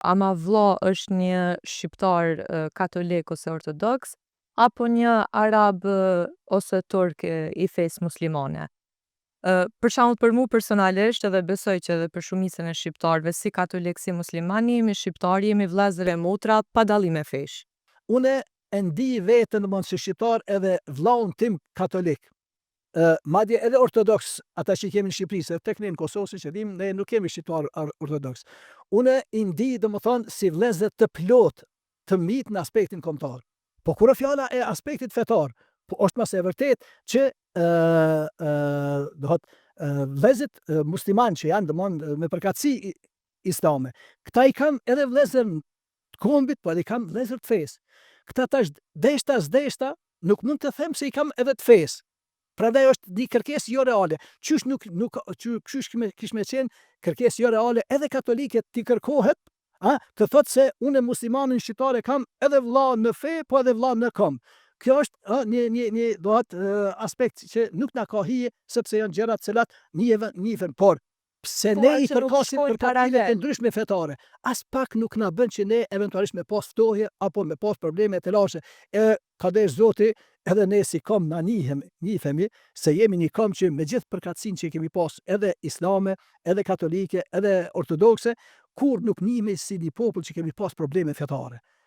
ama vlla është një shqiptar katolik ose ortodoks, apo një arab ose turk i fesë muslimane. Për shembull për mu personalisht edhe besoj që edhe për shumicën e shqiptarëve si katolik si muslimani jemi shqiptar, jemi vëllezër e motra pa dallime fesh. Une e ndi vetën si shqiptar edhe vllaun tim katolik. Madje edhe ortodoks, ata që kemi në Shqipëri, se tek ne në Kosovë, siç e dim, ne nuk kemi shqiptar ortodoks. Une i ndi domethënë si vëllezër të plot, të mit në aspektin kombëtar. Po kur është fjala e aspektit fetar, po është mas e vërtet që vëllezërit musliman që janë domthonë me përkatësi islame, këta i kanë edhe vëllezër të kombit, po edhe i kanë vëllezër të fesë. Këta tash deshta s'deshta, nuk mund të them se i kam edhe të fesë. Prandaj është një kërkesë jo reale. Qysh kish me qenë kërkesë jo reale edhe katolike t'i kërkohet, të thotë se unë muslimanin shqiptar e kam edhe vëlla në fe, po edhe vëlla në kom. Kjo është një aspekt që nuk na ka hije, sepse janë gjëra të cilat njihen, por pse ne i përkasim përkatësive të ndryshme fetare, as pak nuk na bën që ne eventualisht me pas ftohje apo me pas probleme të lashe. Kadesh Zoti, edhe ne si kom na njihemi se jemi një kom që me gjithë përkatësinë që kemi pas edhe islame, edhe katolike, edhe ortodokse, kur nuk njihemi si një popull që kemi pas probleme fetare.